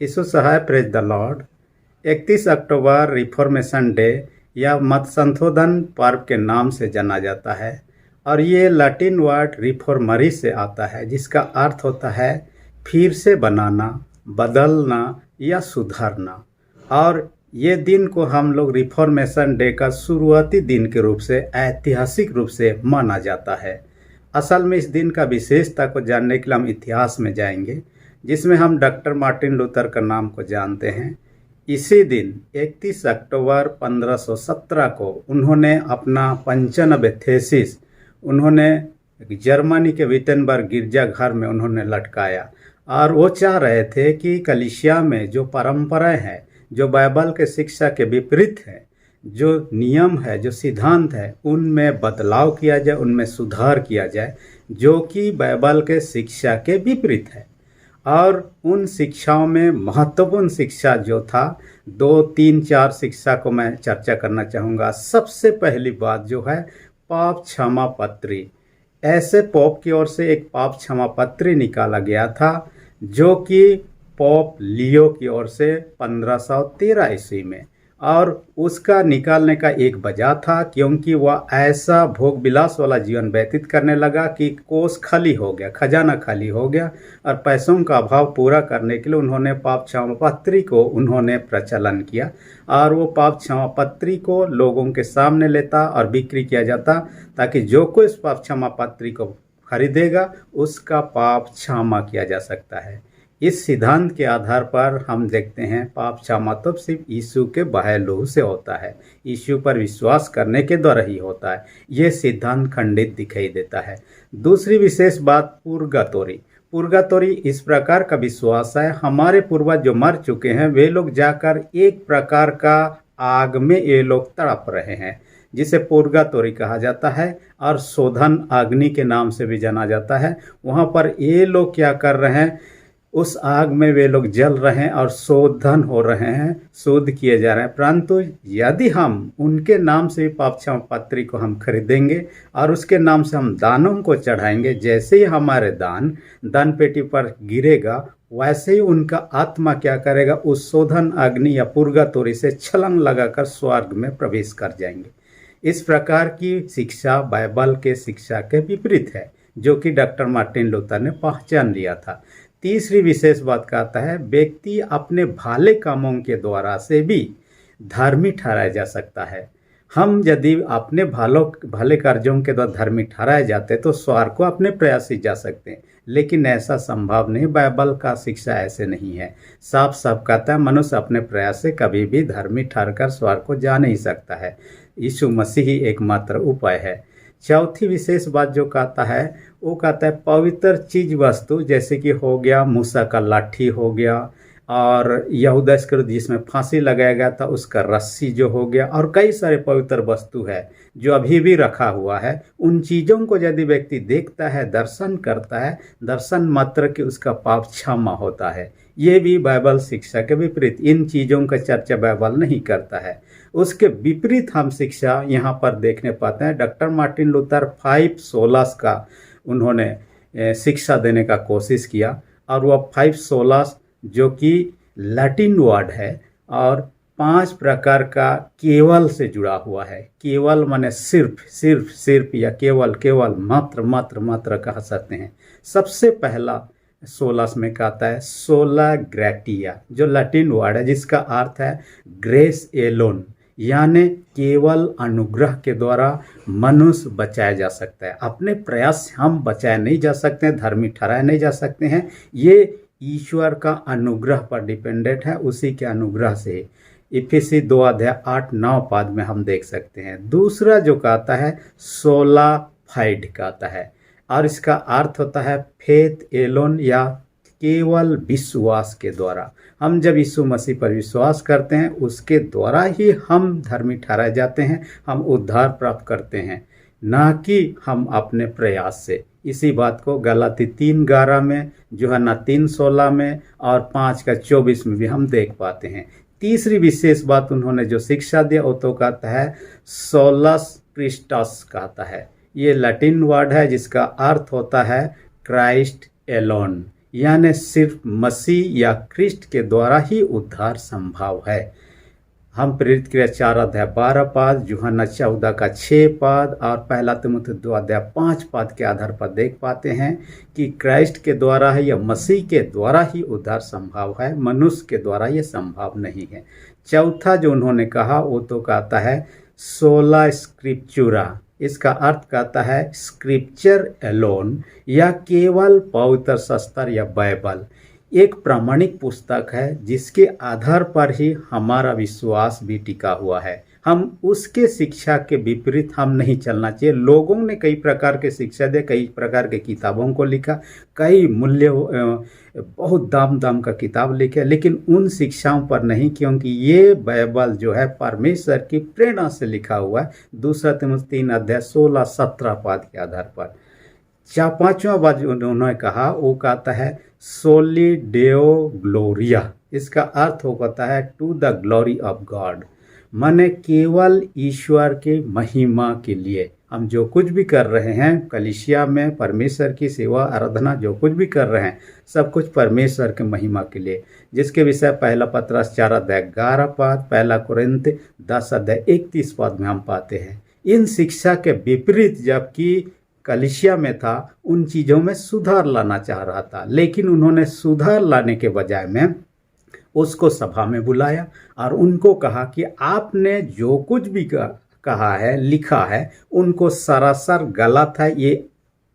Yeshu Sahay, praise the lord. 31 October reformation day या मत संशोधन पर्व के नाम से जाना जाता है और ये लैटिन वर्ड रिफॉर्मरी से आता है, जिसका अर्थ होता है फिर से बनाना, बदलना या सुधारना। और ये दिन को हम लोग रिफॉर्मेशन डे का शुरुआती दिन के रूप से ऐतिहासिक रूप से माना जाता है। असल में इस दिन का विशेषता को जानने के लिए हम इतिहास में जाएंगे, जिसमें हम डॉक्टर मार्टिन लूथर का नाम को जानते हैं। इसी दिन 31 अक्टूबर 1517 को उन्होंने अपना 95 थीसिस उन्होंने जर्मनी के विटेनबर्ग गिरजाघर में उन्होंने लटकाया। और वो चाह रहे थे कि कलीसिया में जो परंपराएं हैं, जो बाइबल के शिक्षा के विपरीत है, जो नियम है, जो सिद्धांत है, उनमें बदलाव किया जाए, उनमें सुधार किया जाए, जो कि बाइबल के शिक्षा के विपरीत है। और उन शिक्षाओं में महत्वपूर्ण शिक्षा जो था, 2, 3, 4 शिक्षा को मैं चर्चा करना चाहूँगा। सबसे पहली बात जो है पाप क्षमा पत्री। ऐसे पोप की ओर से एक पाप क्षमा पत्री निकाला गया था, जो कि पोप लियो की ओर से 1513 ईस्वी में। और उसका निकालने का एक वजह था, क्योंकि वह ऐसा भोग विलास वाला जीवन व्यतीत करने लगा कि कोष खाली हो गया, खजाना खाली हो गया, और पैसों का अभाव पूरा करने के लिए उन्होंने पाप क्षमा पत्री को उन्होंने प्रचलन किया। और वो पाप क्षमा पत्री को लोगों के सामने लेता और बिक्री किया जाता, ताकि जो कोई इस पाप क्षमा पत्री को खरीदेगा उसका पाप क्षमा किया जा सकता है। इस सिद्धांत के आधार पर हम देखते हैं पाप क्षमा तो सिर्फ यीशु के बहे लहू से होता है, यीशु पर विश्वास करने के द्वारा ही होता है। यह सिद्धांत खंडित दिखाई देता है। दूसरी विशेष बात पुर्गातोरी। पुर्गातोरी इस प्रकार का विश्वास है, हमारे पूर्वज जो मर चुके हैं वे लोग जाकर एक प्रकार का आग में ये लोग तड़प रहे हैं, जिसे पुर्गातोरी कहा जाता है और शोधन अग्नि के नाम से भी जाना जाता है। वहाँ पर ये लोग क्या कर रहे हैं, उस आग में वे लोग जल रहे हैं और शोधन हो रहे हैं, शोध किए जा रहे हैं। परंतु यदि हम उनके नाम से पाप क्षमा पत्री को हम खरीदेंगे और उसके नाम से हम दानों को चढ़ाएंगे, जैसे ही हमारे दान पेटी पर गिरेगा, वैसे ही उनका आत्मा क्या करेगा, उस शोधन अग्नि या पुर्गातोरी से छलांग लगाकर स्वर्ग में प्रवेश कर जाएंगे। इस प्रकार की शिक्षा बाइबल के शिक्षा के विपरीत है, जो कि डॉक्टर मार्टिन लूथर ने पहचान लिया था। तीसरी विशेष बात कहता है व्यक्ति अपने भले कामों के द्वारा से भी धर्मी ठहराया जा सकता है। हम यदि अपने भले कार्यों के द्वारा धर्मी ठहराए जाते तो स्वर्ग को अपने प्रयास से जा सकते हैं, लेकिन ऐसा संभव नहीं। बाइबल का शिक्षा ऐसे नहीं है। साफ साफ कहता है मनुष्य अपने प्रयास से कभी भी धर्मी ठहरकर स्वर्ग को जा नहीं सकता है। यीशु मसीह ही एकमात्र उपाय है। चौथी विशेष बात जो कहता है, वो कहता है पवित्र चीज वस्तु, जैसे कि हो गया मूसा का लाठी हो गया, और यहूदा इस्करियोती जिसमें फांसी लगाया गया था उसका रस्सी जो हो गया, और कई सारे पवित्र वस्तु है जो अभी भी रखा हुआ है। उन चीज़ों को यदि व्यक्ति देखता है, दर्शन करता है, दर्शन मात्र के उसका पाप क्षमा होता है। ये भी बाइबल शिक्षा के विपरीत, इन चीज़ों का चर्चा बाइबल नहीं करता है। उसके विपरीत हम शिक्षा यहाँ पर देखने पाते हैं। डॉक्टर मार्टिन लूथर 5 सोलास का उन्होंने शिक्षा देने का कोशिश किया, और वह 5 सोलास जो कि लैटिन वर्ड है और 5 प्रकार का केवल से जुड़ा हुआ है। केवल माने सिर्फ, सिर्फ, सिर्फ, या केवल, केवल, मात्र, मात्र, मात्र कह सकते हैं। सबसे पहला सोलास में कहता है सोला ग्रेटिया, जो लैटिन वर्ड है जिसका अर्थ है ग्रेस एलोन, यानी केवल अनुग्रह के द्वारा मनुष्य बचाया जा सकता है। अपने प्रयास से हम बचाए नहीं जा सकते हैं, धर्मी ठहराए नहीं जा सकते हैं। ये ईश्वर का अनुग्रह पर डिपेंडेंट है, उसी के अनुग्रह से। इफिसी 2 अध्याय 8-9 पद में हम देख सकते हैं। दूसरा जो कहता है सोला फाइड कहता है, और इसका अर्थ होता है फेथ एलोन, या केवल विश्वास के द्वारा। हम जब यीशु मसीह पर विश्वास करते हैं, उसके द्वारा ही हम धर्मी ठहराए जाते हैं, हम उद्धार प्राप्त करते हैं, ना कि हम अपने प्रयास से। इसी बात को गलाती 3:11 में, यूहन्ना 3:16 में और 5:24 में भी हम देख पाते हैं। तीसरी विशेष बात उन्होंने जो शिक्षा दिया वो तो कहता है सोलस क्रिस्टस कहता है। ये लैटिन वर्ड है जिसका अर्थ होता है क्राइस्ट एलोन, यानी सिर्फ मसीह या ख्रिस्ट के द्वारा ही उद्धार संभव है। हम प्रेरित क्रिया 4:12 यूहन्ना 14:6 और पहला तीमुथियुस 2:5 के आधार पर देख पाते हैं कि क्राइस्ट के द्वारा है या मसीह के द्वारा ही उद्धार संभव है, मनुष्य के द्वारा ये संभव नहीं है। चौथा जो उन्होंने कहा वो तो कहता है सोला स्क्रिप्चुरा, इसका अर्थ कहता है स्क्रिप्चर एलोन या केवल पवित्र शास्त्र या बाइबल एक प्रामाणिक पुस्तक है जिसके आधार पर ही हमारा विश्वास भी टिका हुआ है। हम उसके शिक्षा के विपरीत हम नहीं चलना चाहिए। लोगों ने कई प्रकार के शिक्षा दे, कई प्रकार के किताबों को लिखा, कई मूल्य बहुत दाम का किताब लिखे, लेकिन उन शिक्षाओं पर नहीं, क्योंकि ये बाइबल जो है परमेश्वर की प्रेरणा से लिखा हुआ है। 2 तीमुथियुस 3:16-17 के आधार पर। पांचवा बात उन्होंने कहा वो कहता है सोली डेओ ग्लोरिया, इसका अर्थ हो कहता है to the glory of God, माने केवल ईश्वर के महिमा के लिए। हम जो कुछ भी कर रहे हैं कलीसिया में, परमेश्वर की सेवा आराधना जो कुछ भी कर रहे हैं सब कुछ परमेश्वर के महिमा के लिए, जिसके विषय पहला पतरस 4:11, पहला कुरिन्थ 10:31 में हम पाते हैं। इन शिक्षा के विपरीत जबकि कलीसिया में था उन चीज़ों में सुधार लाना चाह रहा था, लेकिन उन्होंने सुधार लाने के बजाय में उसको सभा में बुलाया और उनको कहा कि आपने जो कुछ भी कहा है, लिखा है, उनको सरासर गलत है, ये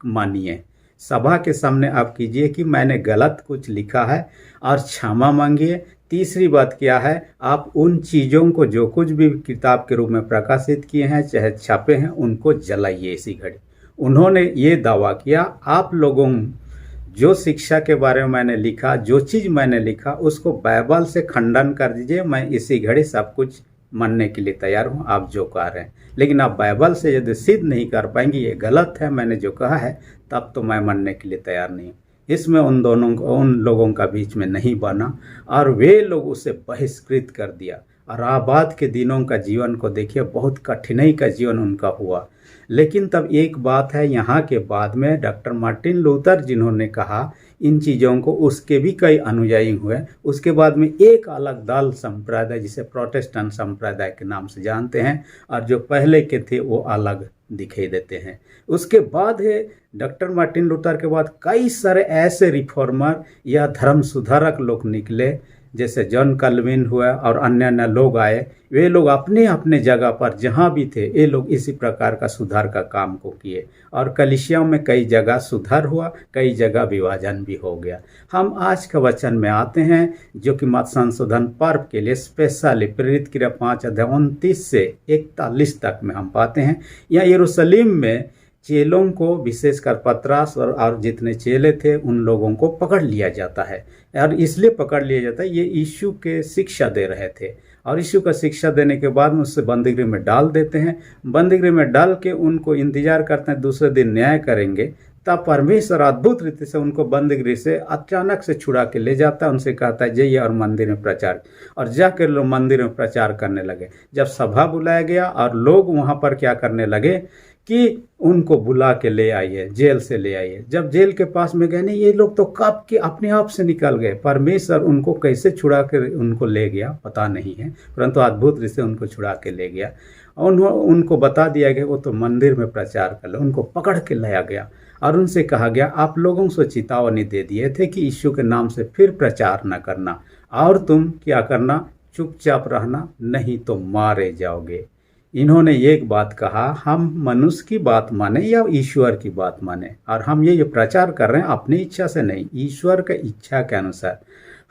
मानिए। सभा के सामने आप कीजिए कि मैंने गलत कुछ लिखा है और क्षमा मांगिए। तीसरी बात क्या है, आप उन चीज़ों को जो कुछ भी किताब के रूप में प्रकाशित किए हैं चाहे छापे हैं उनको जलाइए इसी घड़ी। उन्होंने ये दावा किया आप लोगों जो शिक्षा के बारे में मैंने लिखा, जो चीज़ मैंने लिखा उसको बाइबल से खंडन कर दीजिए, मैं इसी घड़ी सब कुछ मानने के लिए तैयार हूँ आप जो कह रहे हैं। लेकिन आप बाइबल से यदि सिद्ध नहीं कर पाएंगे ये गलत है मैंने जो कहा है, तब तो मैं मानने के लिए तैयार नहीं हूँ। इसमें उन लोगों का बीच में नहीं बना और वे लोग उसे बहिष्कृत कर दिया। और आबाद के दिनों का जीवन को देखिए, बहुत कठिनाई का जीवन उनका हुआ। लेकिन तब एक बात है, यहाँ के बाद में डॉक्टर मार्टिन लूथर जिन्होंने कहा इन चीज़ों को, उसके भी कई अनुयायी हुए। उसके बाद में एक अलग दल संप्रदाय जिसे प्रोटेस्टेंट संप्रदाय के नाम से जानते हैं, और जो पहले के थे वो अलग दिखाई देते हैं। उसके बाद है डॉक्टर मार्टिन लूथर के बाद कई सारे ऐसे रिफॉर्मर या धर्म सुधारक लोग निकले, जैसे जॉन कल्विन हुआ और अन्य लोग आए। वे लोग अपने अपने जगह पर जहाँ भी थे ये लोग इसी प्रकार का सुधार का काम को किए और कलीसियाओं में कई जगह सुधार हुआ, कई जगह विभाजन भी हो गया। हम आज का वचन में आते हैं जो कि मत संशोधन पर्व के लिए स्पेशली प्रेरित क्रिया 5:29 से 41 तक में हम पाते हैं। यहाँ यरूशलेम में चेलों को विशेषकर पतरस और जितने चेले थे उन लोगों को पकड़ लिया जाता है। और इसलिए पकड़ लिया जाता है, ये यीशु के शिक्षा दे रहे थे और यीशु का शिक्षा देने के बाद में उससे बंदीगृह में डाल देते हैं। बंदीगृह में डाल के उनको इंतजार करते हैं दूसरे दिन न्याय करेंगे। तब परमेश्वर अद्भुत रीति से उनको बंदीगृह से अचानक से छुड़ा के ले जाता है। उनसे कहता है जाइए और मंदिर में प्रचार, और जाकर लोग मंदिर में प्रचार करने लगे। जब सभा बुलाया गया और लोग वहाँ पर क्या करने लगे कि उनको बुला के ले आइए, जेल से ले आइए। जब जेल के पास में गए, नहीं ये लोग तो कब के अपने आप से निकल गए, परमेश्वर उनको कैसे छुड़ा कर उनको ले गया पता नहीं है, परंतु अद्भुत रीति से उनको छुड़ा के ले गया। और उनको बता दिया गया वो तो मंदिर में प्रचार कर लो। उनको पकड़ के लाया गया और उनसे कहा गया आप लोगों से चेतावनी दे दिए थे कि यीशु के नाम से फिर प्रचार न करना, और तुम क्या करना, चुपचाप रहना, नहीं तो मारे जाओगे। इन्होंने एक बात कहा, हम मनुष्य की बात माने या ईश्वर की बात माने, और हम ये जो प्रचार कर रहे हैं अपनी इच्छा से नहीं, ईश्वर का इच्छा के अनुसार।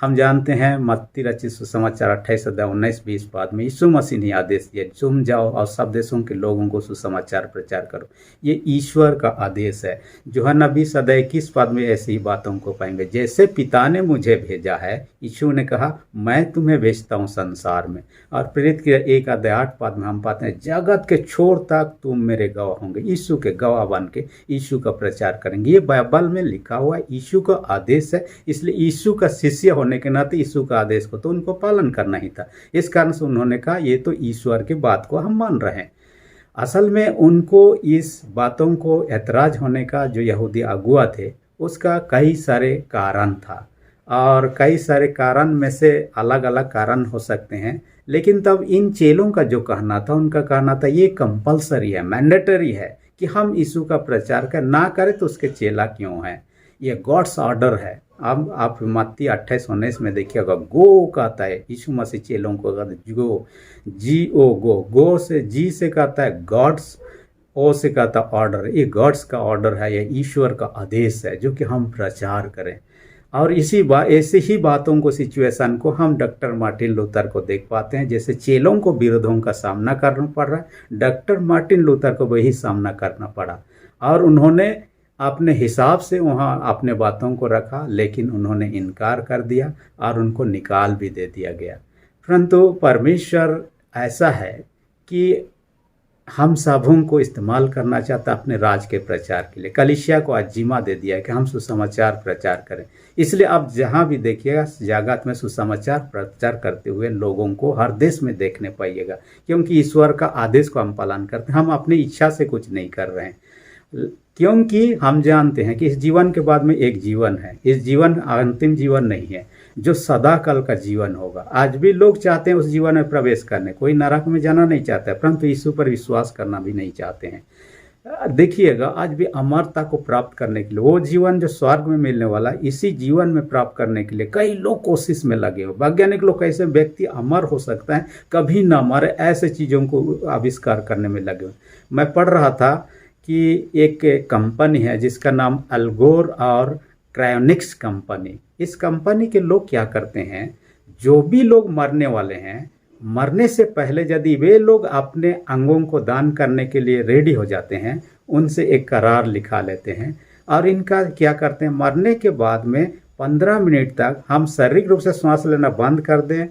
हम जानते हैं मत्ती रचित सुसमाचार 28:19-20 में यीशु मसीह ने आदेश दिया तुम जाओ और सब देशों के लोगों को सुसमाचार प्रचार करो। ये ईश्वर का आदेश है। यूहन्ना 20:21 में ऐसी ही बातों को पाएंगे, जैसे पिता ने मुझे भेजा है, यीशु ने कहा मैं तुम्हें भेजता हूँ संसार में। और प्रेरित के 1:8 में हम पाते हैं जगत के छोर तक तुम मेरे गवाह होंगे। यीशु के गवाह बन के यीशु का प्रचार करेंगे। ये बाइबल में लिखा हुआ है, यीशु का आदेश है। इसलिए यीशु का शिष्य होने के नाते यीशु का आदेश को तो उनको पालन करना ही था। इस कारण से उन्होंने कहा ये तो ईश्वर की बात को हम मान रहे हैं। असल में उनको इस बातों को ऐतराज होने का जो यहूदी अगुआ थे उसका कई सारे कारण था, और कई सारे कारण में से अलग अलग कारण हो सकते हैं। लेकिन तब इन चेलों का जो कहना था, उनका कहना था ये कंपलसरी है, मैंडेटरी है कि हम यीशु का प्रचार कर, ना करें तो उसके चेला क्यों हैं। ये गॉड्स ऑर्डर है। अब आप मत्ती 28:19 में देखिएगा, गो कहता है यीशु मसीह चेलों को, अगर गो, जी ओ गो, गो से जी से कहता है गॉड्स, ओ से कहता ऑर्डर। ये गॉड्स का ऑर्डर है, ये ईश्वर का आदेश है जो कि हम प्रचार करें। और ऐसी ही बातों को, सिचुएशन को हम डॉक्टर मार्टिन लूथर को देख पाते हैं। जैसे चेलों को विरोधों का सामना करना पड़ रहा है, डॉक्टर मार्टिन लूथर को वही सामना करना पड़ा, और उन्होंने अपने हिसाब से वहाँ अपने बातों को रखा, लेकिन उन्होंने इनकार कर दिया और उनको निकाल भी दे दिया गया। परंतु परमेश्वर ऐसा है कि हम सबों को इस्तेमाल करना चाहता अपने राज के प्रचार के लिए। कलीसिया को आज जिम्मा दे दिया है कि हम सुसमाचार प्रचार करें। इसलिए आप जहाँ भी देखिएगा जगत में सुसमाचार प्रचार करते हुए लोगों को हर देश में देखने पाइएगा, क्योंकि ईश्वर का आदेश को हम पालन करते हैं। हम अपनी इच्छा से कुछ नहीं कर रहे हैं, क्योंकि हम जानते हैं कि इस जीवन के बाद में एक जीवन है। इस जीवन अंतिम जीवन नहीं है, जो सदा काल का जीवन होगा। आज भी लोग चाहते हैं उस जीवन में प्रवेश करने, कोई नरक में जाना नहीं चाहता है, परंतु यीशु पर विश्वास करना भी नहीं चाहते हैं। देखिएगा, आज भी अमरता को प्राप्त करने के लिए, वो जीवन जो स्वर्ग में मिलने वाला, इसी जीवन में प्राप्त करने के लिए कई लोग कोशिश में लगे हो। वैज्ञानिक लोग कैसे व्यक्ति अमर हो सकता है, कभी ना मरे, ऐसे चीज़ों को आविष्कार करने में लगे हुए। मैं पढ़ रहा था कि एक कंपनी है जिसका नाम अल्गोर और क्रायोनिक्स कंपनी। इस कंपनी के लोग क्या करते हैं, जो भी लोग मरने वाले हैं, मरने से पहले यदि वे लोग अपने अंगों को दान करने के लिए रेडी हो जाते हैं, उनसे एक करार लिखा लेते हैं, और इनका क्या करते हैं, मरने के बाद में 15 मिनट तक हम शारीरिक रूप से सांस लेना बंद कर दें,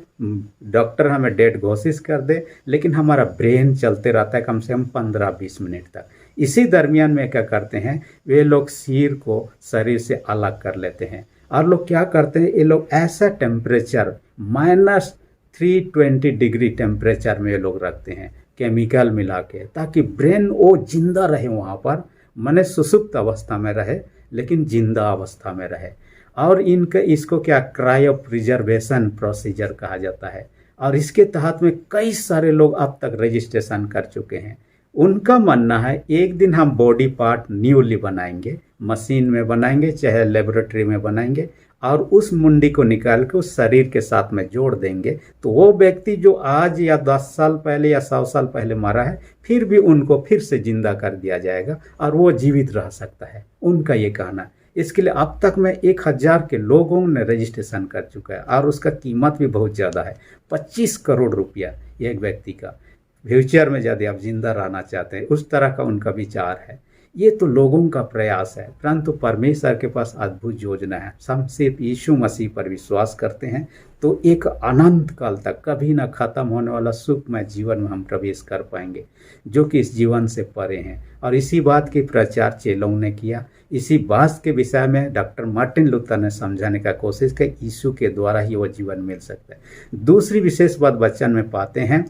डॉक्टर हमें डेड घोषित कर दे, लेकिन हमारा ब्रेन चलते रहता है कम से कम 15-20 मिनट तक। इसी दरमियान में क्या करते हैं, वे लोग सिर को शरीर से अलग कर लेते हैं, और लोग क्या करते हैं, ये लोग ऐसा टेम्परेचर -320 डिग्री टेम्परेचर में ये लोग रखते हैं केमिकल मिला के, ताकि ब्रेन वो जिंदा रहे वहाँ पर, माने सुसुप्त अवस्था में रहे लेकिन जिंदा अवस्था में रहे। और इसको क्या क्रायो प्रिजर्वेशन प्रोसीजर कहा जाता है, और इसके तहत में कई सारे लोग अब तक रजिस्ट्रेशन कर चुके हैं। उनका मानना है एक दिन हम बॉडी पार्ट न्यूली बनाएंगे, मशीन में बनाएंगे चाहे लेबोरेटरी में बनाएंगे, और उस मुंडी को निकाल के उस शरीर के साथ में जोड़ देंगे, तो वो व्यक्ति जो आज या 10 साल पहले या 100 साल पहले मरा है, फिर भी उनको फिर से जिंदा कर दिया जाएगा और वो जीवित रह सकता है, उनका ये कहना है। इसके लिए अब तक में 1000 के लोगों ने रजिस्ट्रेशन कर चुका है, और उसका कीमत भी बहुत ज़्यादा है, 25 करोड़ रुपया एक व्यक्ति का। फ्यूचर में यदि आप जिंदा रहना चाहते हैं, उस तरह का उनका विचार है। ये तो लोगों का प्रयास है, परंतु परमेश्वर के पास अद्भुत योजना है। हम सिर्फ यीशु मसीह पर विश्वास करते हैं तो एक अनंत काल तक कभी ना खत्म होने वाला सुखमय जीवन में हम प्रवेश कर पाएंगे, जो कि इस जीवन से परे हैं। और इसी बात की प्रचार चेलों ने किया। इसी बात के विषय में डॉक्टर मार्टिन लूथर ने समझाने का कोशिश की, यीशु के द्वारा ही वो जीवन मिल सकता है। दूसरी विशेष बात वचन में पाते हैं,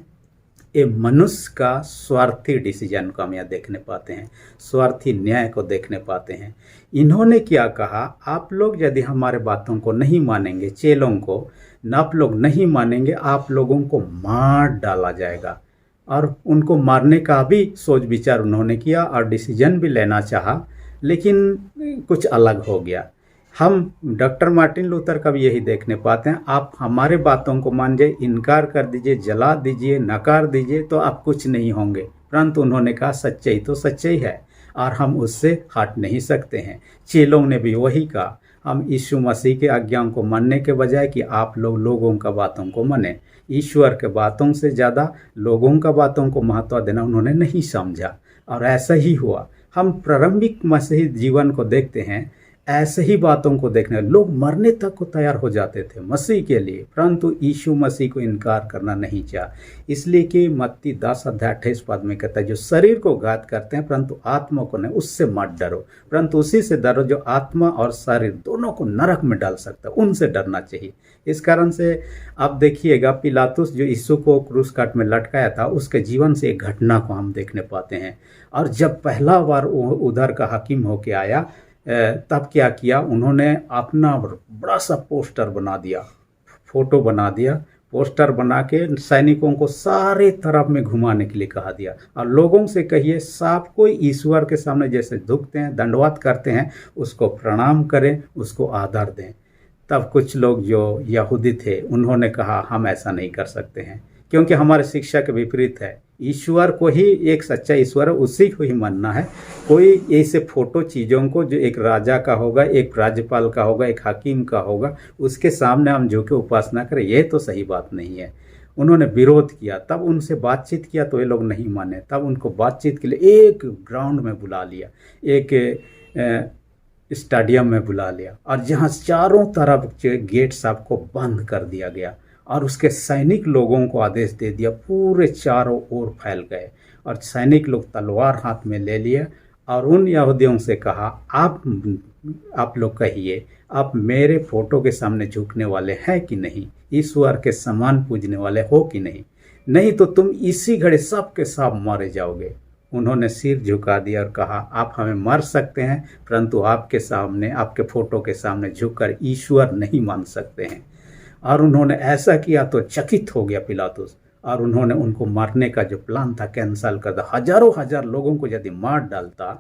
ये मनुष्य का स्वार्थी डिसीजन को हम यहाँ देखने पाते हैं, स्वार्थी न्याय को देखने पाते हैं। इन्होंने क्या कहा, आप लोग यदि हमारे बातों को नहीं मानेंगे, चेलों को आप लोग नहीं मानेंगे, आप लोगों को मार डाला जाएगा। और उनको मारने का भी सोच विचार उन्होंने किया और डिसीजन भी लेना चाहा, लेकिन कुछ अलग हो गया। हम डॉक्टर मार्टिन लूथर का भी यही देखने पाते हैं, आप हमारे बातों को मान जाए, इनकार कर दीजिए, जला दीजिए, नकार दीजिए, तो आप कुछ नहीं होंगे। परंतु उन्होंने कहा सच्चाई तो सच्चाई है और हम उससे हट नहीं सकते हैं। चेलों ने भी वही कहा, हम यीशु मसीह के आज्ञाओं को मानने के बजाय कि आप लोगों का बातों को माने, ईश्वर के बातों से ज़्यादा लोगों का बातों को महत्व देना उन्होंने नहीं समझा, और ऐसा ही हुआ। हम प्रारंभिक मसीही जीवन को देखते हैं, ऐसे ही बातों को देखने लोग मरने तक को तैयार हो जाते थे मसीह के लिए, परंतु यीशु मसीह को इनकार करना नहीं चाहा। इसलिए कि मत्ती 10:28 में कहता है, जो शरीर को घात करते हैं परंतु आत्मा को नहीं, उससे मत डरो, परंतु उसी से डरो जो आत्मा और शरीर दोनों को नरक में डाल सकता है, उनसे डरना चाहिए। इस कारण से आप देखिएगा, पिलातुस जो यीशु को क्रूस काट में लटकाया था, उसके जीवन से एक घटना को हम देखने पाते हैं। और जब पहला बार उधर का हाकिम होके आया, तब क्या किया, उन्होंने अपना बड़ा सा पोस्टर बना दिया, फोटो बना दिया, पोस्टर बना के सैनिकों को सारे तरफ में घुमाने के लिए कहा दिया और लोगों से कहिए सब कोई ईश्वर के सामने जैसे झुकते हैं, दंडवत करते हैं, उसको प्रणाम करें, उसको आदर दें। तब कुछ लोग जो यहूदी थे उन्होंने कहा हम ऐसा नहीं कर सकते हैं, क्योंकि हमारे शिक्षा के विपरीत है। ईश्वर को ही, एक सच्चा ईश्वर है, उसी को ही मानना है। कोई ऐसे फोटो चीज़ों को जो एक राजा का होगा, एक राज्यपाल का होगा, एक हाकिम का होगा, उसके सामने हम झुके उपासना करें, ये तो सही बात नहीं है। उन्होंने विरोध किया, तब उनसे बातचीत किया तो ये लोग नहीं माने। तब उनको बातचीत के लिए एक ग्राउंड में बुला लिया, एक स्टेडियम में बुला लिया, और जहाँ चारों तरफ गेट सबको बंद कर दिया गया और उसके सैनिक लोगों को आदेश दे दिया, पूरे चारों ओर फैल गए और सैनिक लोग तलवार हाथ में ले लिए और उन यहूदियों से कहा आप लोग कहिए, आप मेरे फोटो के सामने झुकने वाले हैं कि नहीं, ईश्वर के समान पूजने वाले हो कि नहीं, नहीं तो तुम इसी घड़ी सब के सब मारे जाओगे। उन्होंने सिर झुका दिया और कहा आप हमें मार सकते हैं, परंतु आपके सामने, आपके फोटो के सामने झुककर ईश्वर नहीं मान सकते हैं। और उन्होंने ऐसा किया तो चकित हो गया पिलातुस, और उन्होंने उनको मारने का जो प्लान था कैंसल कर दिया। हजारों हजार लोगों को यदि मार डालता,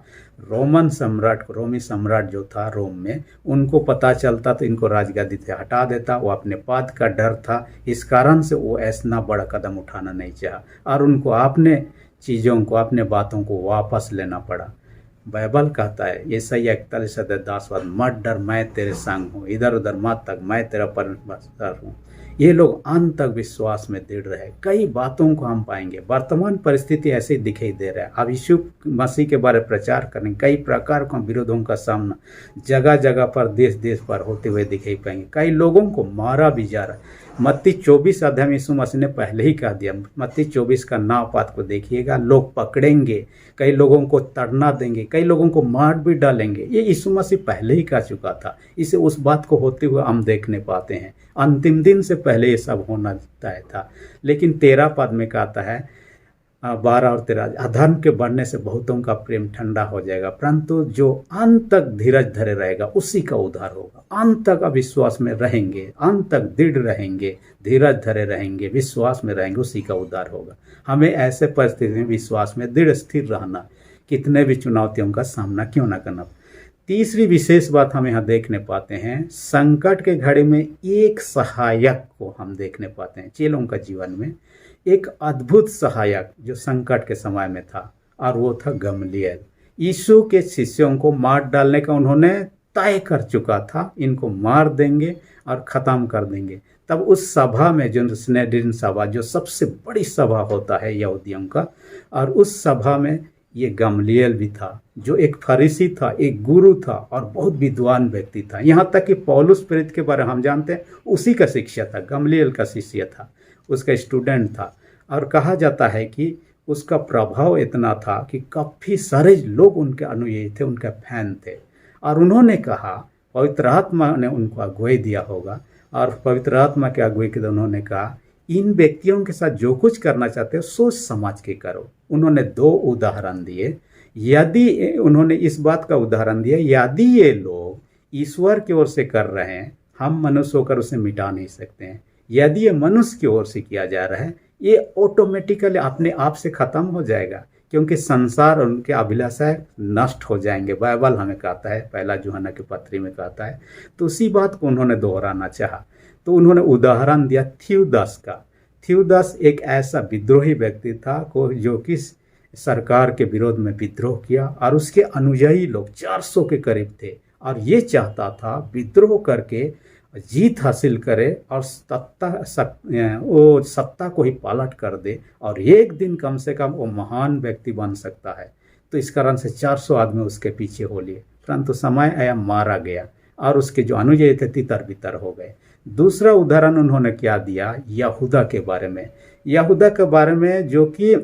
रोमी सम्राट जो था रोम में, उनको पता चलता तो इनको राजगद्दी से हटा देता। वो अपने पद का डर था, इस कारण से वो ऐसा बड़ा कदम उठाना नहीं चाहा और उनको अपने चीज़ों को, अपने बातों को वापस लेना पड़ा। बाइबल कहता है यशायाह 41:10, मत डर, मैं तेरे संग हूँ, इधर उधर मत तक, मैं तेरा परमेश्वर हूँ। ये लोग अंत तक विश्वास में दृढ़ रहे। कई बातों को हम पाएंगे, वर्तमान परिस्थिति ऐसे ही दिखाई दे रहा है। अब यीशु मसीह के बारे में प्रचार करने कई प्रकार के विरोधों का सामना जगह जगह पर, देश देश पर होते हुए दिखाई पाएंगे। कई लोगों को मारा भी जा रहा है। मत्ती 24 अध्याय में यीशु मसीह ने पहले ही कह दिया, मत्ती 24 का नाव पात को देखिएगा, लोग पकड़ेंगे, कई लोगों को तड़ना देंगे, कई लोगों को मार भी डालेंगे। ये यीशु मसीह पहले ही कह चुका था। इसे उस बात को होते हुए हम देखने पाते हैं। अंतिम दिन से पहले ये सब होना तय था। लेकिन 13 पद में कहता है, 12 और 13, अधर्म के बढ़ने से बहुतों का प्रेम ठंडा हो जाएगा, परंतु जो अंत तक धीरज धरे रहेगा उसी का उद्धार होगा। अंत तक अविश्वास में रहेंगे, अंत तक दृढ़ रहेंगे, धीरज धरे रहेंगे, विश्वास में रहेंगे, उसी का उद्धार होगा। हमें ऐसे परिस्थिति में विश्वास में दृढ़ स्थिर रहना, कितने भी चुनौतियों का सामना क्यों ना करना। तीसरी विशेष बात हम यहाँ देखने पाते हैं, संकट के घड़ी में एक सहायक को हम देखने पाते हैं। चेलों का जीवन में एक अद्भुत सहायक जो संकट के समय में था, और वो था गमलीएल। यीशु के शिष्यों को मार डालने का उन्होंने तय कर चुका था, इनको मार देंगे और ख़त्म कर देंगे। तब उस सभा में, जो स्नेड्रिन सभा, जो सबसे बड़ी सभा होता है यहूदियों का, और उस सभा में ये गमलीएल भी था, जो एक फरीसी था, एक गुरु था और बहुत विद्वान व्यक्ति था। यहाँ तक कि पौलुस प्रेरित के बारे में हम जानते हैं, उसी का शिष्य था, गमलीएल का शिष्य था, उसका स्टूडेंट था। और कहा जाता है कि उसका प्रभाव इतना था कि काफ़ी सारे लोग उनके अनुयायी थे, उनके फैन थे। और उन्होंने कहा, पवित्र आत्मा ने उनको अगुवाई दिया होगा, और पवित्र आत्मा के अगुवाई के उन्होंने कहा, इन व्यक्तियों के साथ जो कुछ करना चाहते हो सोच समझ के करो। उन्होंने 2 उदाहरण दिए। यदि उन्होंने इस बात का उदाहरण दिया, यदि ये लोग ईश्वर की ओर से कर रहे हैं, हम मनुष्य होकर उसे मिटा नहीं सकते हैं। यदि ये मनुष्य की ओर से किया जा रहा है, ये ऑटोमेटिकली अपने आप से ख़त्म हो जाएगा, क्योंकि संसार और उनके अभिलाषाएं नष्ट हो जाएंगे। बाइबल हमें कहता है, पहला यूहन्ना की पत्री में कहता है। तो उसी बात को उन्होंने दोहराना चाहा। तो उन्होंने उदाहरण दिया थ्यूदस का। थ्यूदस एक ऐसा विद्रोही व्यक्ति था जो कि सरकार के विरोध में विद्रोह किया, और उसके अनुयायी लोग 400 के करीब थे, और ये चाहता था विद्रोह करके जीत हासिल करे और सत्ता को ही पालट कर दे, और एक दिन कम से कम वो महान व्यक्ति बन सकता है। तो इस कारण से 400 आदमी उसके पीछे हो लिए, परंतु समय आया, मारा गया, और उसके जो अनुयायी थे तितर बितर हो गए। दूसरा उदाहरण उन्होंने क्या दिया, यहूदा के बारे में। यहूदा के बारे में जो कि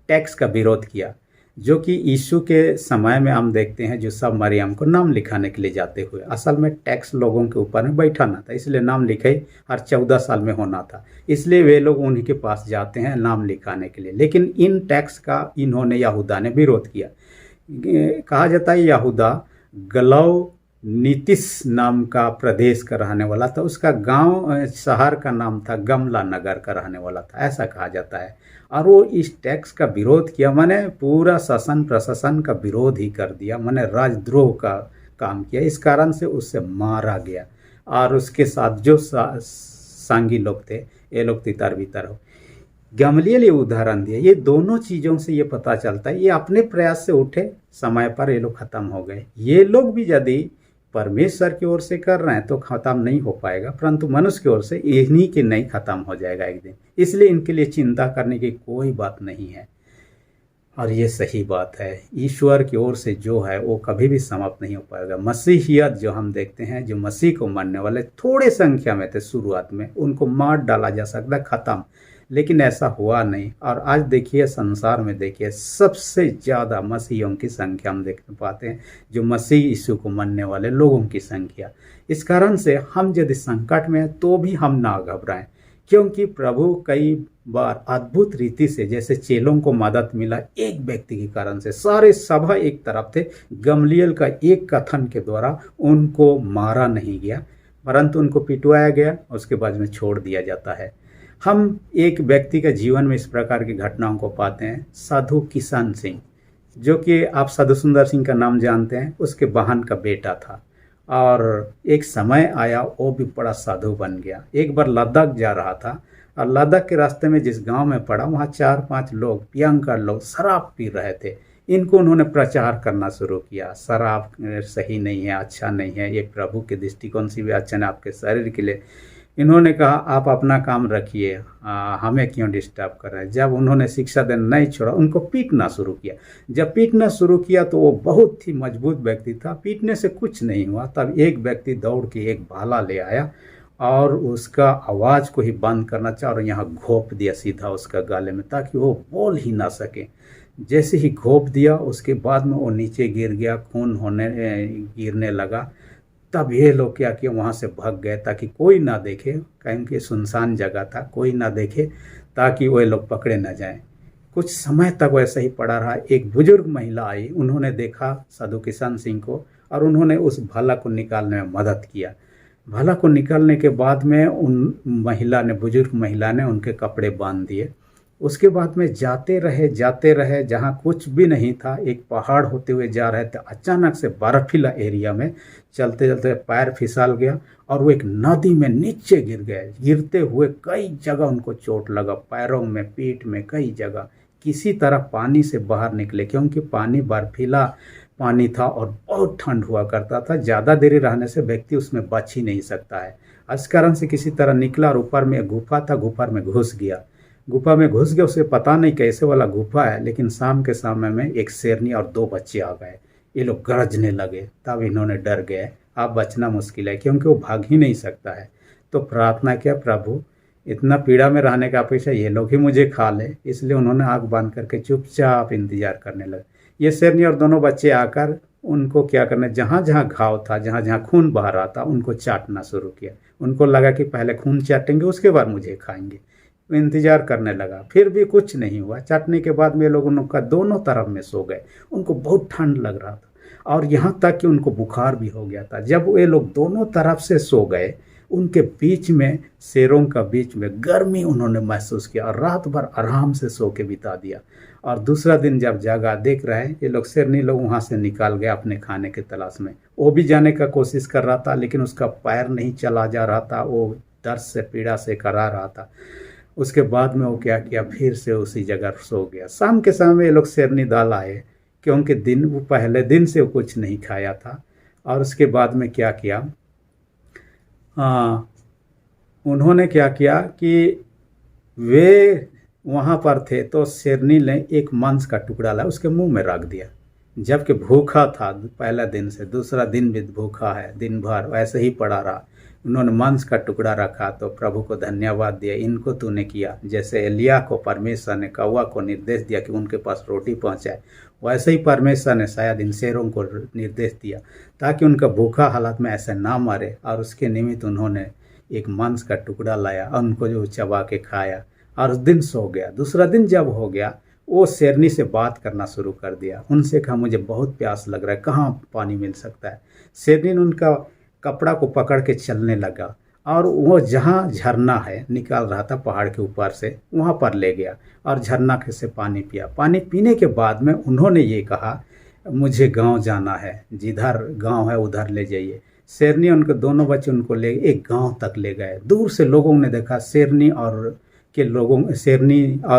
टैक्स का विरोध किया, जो कि यीशु के समय में हम देखते हैं, जो सब मरियम को नाम लिखाने के लिए जाते हुए, असल में टैक्स लोगों के ऊपर में बैठाना था, इसलिए नाम लिखाई हर 14 साल में होना था, इसलिए वे लोग उन्हीं के पास जाते हैं नाम लिखाने के लिए। लेकिन इन टैक्स का इन्होंने, यहूदा ने विरोध किया। कहा जाता है यहूदा गलौ नीतिश नाम का प्रदेश का रहने वाला था। उसका गांव शहर का नाम था गमला नगर का रहने वाला था, ऐसा कहा जाता है। और वो इस टैक्स का विरोध किया, माने पूरा शासन प्रशासन का विरोध ही कर दिया, माने राजद्रोह का काम किया। इस कारण से उससे मारा गया। और उसके साथ जो सांगी लोग थे, ये लोग तितर बितर हो। गमलीएल ये उदाहरण दिया। ये दोनों चीज़ों से ये पता चलता है, ये अपने प्रयास से उठे, समय पर ये लोग खत्म हो गए। ये लोग भी यदि परमेश्वर की ओर से कर रहे हैं तो खत्म नहीं हो पाएगा, परंतु मनुष्य की ओर से इन्हीं के नहीं खत्म हो जाएगा एक दिन। इसलिए इनके लिए चिंता करने की कोई बात नहीं है। और ये सही बात है, ईश्वर की ओर से जो है वो कभी भी समाप्त नहीं हो पाएगा। मसीहियत जो हम देखते हैं, जो मसीह को मानने वाले थोड़े संख्या में थे शुरुआत में, उनको मार डाला जा सकता, खत्म, लेकिन ऐसा हुआ नहीं। और आज देखिए संसार में देखिए सबसे ज़्यादा मसीहियों की संख्या हम देख पाते हैं, जो मसीह यीशु को मानने वाले लोगों की संख्या। इस कारण से हम यदि संकट में हैं तो भी हम ना घबराएं, क्योंकि प्रभु कई बार अद्भुत रीति से, जैसे चेलों को मदद मिला एक व्यक्ति के कारण से, सारे सभा एक तरफ थे, गमलीएल का एक कथन के द्वारा उनको मारा नहीं गया, परंतु उनको पिटवाया गया, उसके बाद में छोड़ दिया जाता है। हम एक व्यक्ति के जीवन में इस प्रकार की घटनाओं को पाते हैं, साधु किशन सिंह, जो कि आप साधु सुंदर सिंह का नाम जानते हैं, उसके बहन का बेटा था। और एक समय आया वो भी बड़ा साधु बन गया। एक बार लद्दाख जा रहा था और लद्दाख के रास्ते में जिस गांव में पड़ा, वहाँ 4-5 लोग, भयंकर लोग शराब पी रहे थे। इनको उन्होंने प्रचार करना शुरू किया, शराब सही नहीं है, अच्छा नहीं है, ये प्रभु के दृष्टिकोण से भी अच्छा नहीं, आपके शरीर के लिए। इन्होंने कहा आप अपना काम रखिए, हमें क्यों डिस्टर्ब कर रहे हैं। जब उन्होंने शिक्षा देना नहीं छोड़ा, उनको पीटना शुरू किया। जब पीटना शुरू किया तो वो बहुत ही मजबूत व्यक्ति था, पीटने से कुछ नहीं हुआ। तब एक व्यक्ति दौड़ के एक भाला ले आया और उसका आवाज़ को ही बंद करना चाहा और यहाँ घोंप दिया सीधा उसका गले में, ताकि वो बोल ही ना सके। जैसे ही घोंप दिया उसके बाद में वो नीचे गिर गया, खून गिरने लगा। तब ये लोग क्या किया, वहाँ से भाग गए ताकि कोई ना देखे, कहीं कि सुनसान जगह था, कोई ना देखे, ताकि वो लोग पकड़े ना जाएं। कुछ समय तक वैसे ही पड़ा रहा। एक बुजुर्ग महिला आई, उन्होंने देखा साधु किशन सिंह को और उन्होंने उस भाला को निकालने में मदद किया। भाला को निकालने के बाद में उन बुजुर्ग महिला ने उनके कपड़े बांध दिए। उसके बाद में जाते रहे, जहाँ कुछ भी नहीं था, एक पहाड़ होते हुए जा रहे थे, अचानक से बर्फीला एरिया में चलते चलते पैर फिसल गया और वो एक नदी में नीचे गिर गए। गिरते हुए कई जगह उनको चोट लगा, पैरों में, पीठ में, कई जगह। किसी तरह पानी से बाहर निकले, क्योंकि पानी बर्फीला पानी था और बहुत ठंड हुआ करता था। ज़्यादा देरी रहने से व्यक्ति उसमें बच ही नहीं सकता है। इस कारण से किसी तरह निकला और ऊपर में गुफा था, गुफा में घुस गया। उसे पता नहीं कैसे वाला गुफा है, लेकिन शाम के समय में एक शेरनी और 2 बच्चे आ गए। ये लोग गरजने लगे, तब इन्होंने डर गए, अब बचना मुश्किल है, क्योंकि वो भाग ही नहीं सकता है। तो प्रार्थना किया, प्रभु इतना पीड़ा में रहने का अपेक्षा ये लोग ही मुझे खा ले। इसलिए उन्होंने आग बांध करके चुपचाप इंतजार करने लगे। ये शेरनी और दोनों बच्चे आकर उनको क्या करना, जहाँ जहाँ घाव था, जहाँ जहाँ खून बह रहा था, उनको चाटना शुरू किया। उनको लगा कि पहले खून चाटेंगे, उसके बाद मुझे खाएंगे। इंतजार करने लगा, फिर भी कुछ नहीं हुआ। चाटने के बाद में लोग उनका दोनों तरफ में सो गए। उनको बहुत ठंड लग रहा था और यहाँ तक कि उनको बुखार भी हो गया था। जब वे लोग दोनों तरफ से सो गए, उनके बीच में, शेरों का बीच में गर्मी उन्होंने महसूस किया और रात भर आराम से सो के बिता दिया। और दूसरा दिन जब जागा, देख रहे हैं ये लोग, शेरनी लोग वहाँ से निकाल गए अपने खाने के तलाश में। वो भी जाने का कोशिश कर रहा था, लेकिन उसका पैर नहीं चला जा रहा था, वो दर्द से, पीड़ा से करा रहा था। उसके बाद में वो क्या किया, फिर से उसी जगह सो गया। शाम के समय ये लोग शेरनी दल आए, क्योंकि वो पहले दिन से वो कुछ नहीं खाया था। और उसके बाद में क्या किया, उन्होंने क्या किया कि वे वहाँ पर थे तो शेरनी ने एक मांस का टुकड़ा लाया, उसके मुंह में रख दिया, जबकि भूखा था पहला दिन से। दूसरा दिन भी भूखा है, दिन भर वैसे ही पड़ा रहा। उन्होंने मांस का टुकड़ा रखा तो प्रभु को धन्यवाद दिया, इनको तूने किया। जैसे एलिया को परमेश्वर ने, कौवा को निर्देश दिया कि उनके पास रोटी पहुंचाए, वैसे ही परमेश्वर ने शायद इन शेरों को निर्देश दिया ताकि उनका भूखा हालत में ऐसे ना मरे। और उसके निमित्त उन्होंने एक मांस का टुकड़ा लाया और उनको जो चबा के खाया और उस दिन सो गया। दूसरा दिन जब हो गया, वो शेरनी से बात करना शुरू कर दिया। उनसे कहा मुझे बहुत प्यास लग रहा है, कहाँ पानी मिल सकता है। शेरनी ने उनका कपड़ा को पकड़ के चलने लगा और वो जहाँ झरना है निकाल रहा था पहाड़ के ऊपर से, वहाँ पर ले गया और झरना से पानी पिया। पानी पीने के बाद में उन्होंने ये कहा मुझे गांव जाना है, जिधर गांव है उधर ले जाइए। शेरनी उनके दोनों बच्चे उनको ले एक गांव तक ले गए। दूर से लोगों ने देखा शेरनी और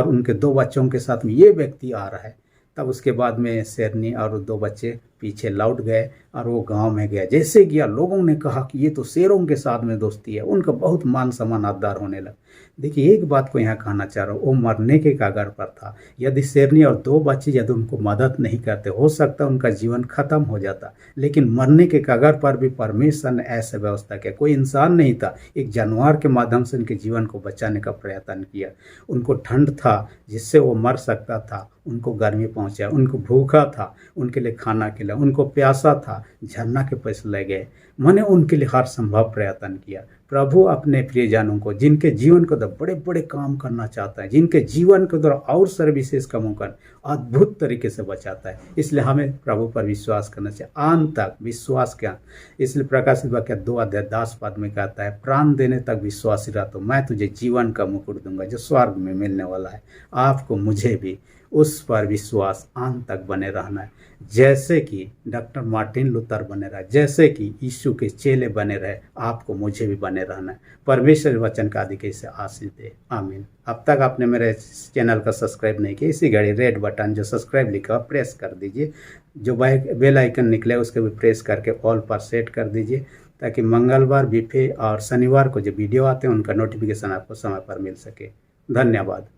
उनके दो बच्चों के साथ में ये व्यक्ति आ रहा है। तब उसके बाद में शेरनी और दो बच्चे पीछे लौट गए और वो गांव में गया। जैसे गया लोगों ने कहा कि ये तो शेरों के साथ में दोस्ती है। उनका बहुत मान सम्मान आदर होने लगा। देखिए एक बात को यहाँ कहना चाह रहा हूँ, वो मरने के कगार पर था। यदि शेरनी और दो बच्चे यदि उनको मदद नहीं करते, हो सकता उनका जीवन खत्म हो जाता। लेकिन मरने के कगार पर भी परमेश्वर ने ऐसा व्यवस्था किया। कोई इंसान नहीं था, एक जानवर के माध्यम से उनके जीवन को बचाने का प्रयत्न किया। उनको ठंड था जिससे वो मर सकता था, उनको गर्मी पहुंचाया। उनको भूखा था, उनके लिए खाना खिलाया। उनको प्यासा था, झरना के पास ले गए। मैंने उनके लिए हर संभव प्रयत्न किया। प्रभु अपने प्रियजनों को, जिनके जीवन के द्वारा बड़े बड़े काम करना चाहता है, जिनके जीवन के द्वारा और सर्विसेज कामों कर अद्भुत तरीके से बचाता है। इसलिए हमें प्रभु पर विश्वास करना चाहिए, अंत तक विश्वास क्या। इसलिए प्रकाशित वाक्य 2:10 में कहता है, प्राण देने तक विश्वासी रहा तो मैं तुझे जीवन का मुकुट दूंगा जो स्वर्ग में मिलने वाला है। आपको मुझे भी उस पर विश्वास अंत तक बने रहना है, जैसे कि डॉक्टर मार्टिन लूथर बने रहा, जैसे कि यीशु के चेले बने रहे। आपको मुझे भी बने रहना है। परमेश्वर वचन का अधिक से आशीष दे, आमीन। अब तक आपने मेरे चैनल का सब्सक्राइब नहीं किया, इसी घड़ी रेड बटन जो सब्सक्राइब लिखा हुआ प्रेस कर दीजिए। जो बेल आइकन निकले उसके भी प्रेस करके ऑल पर सेट कर दीजिए, ताकि मंगलवार, बीफे और शनिवार को जो वीडियो आते हैं उनका नोटिफिकेशन आपको समय पर मिल सके। धन्यवाद।